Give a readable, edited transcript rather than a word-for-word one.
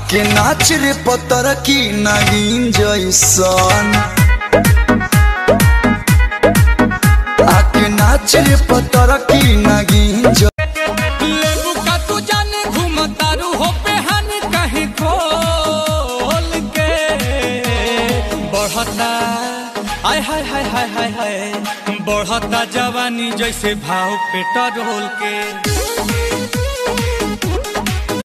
आके नाच रे पतर की नागिन जैसन, आके नाच रे पतर की नागिन लेबू का तू जाने घूमतारू हो पेहान कहीं खोल के बढ़ता आय हाय हाय हाय हाय हाय बढ़ता जवानी जैसे भाव पेट्रोल के।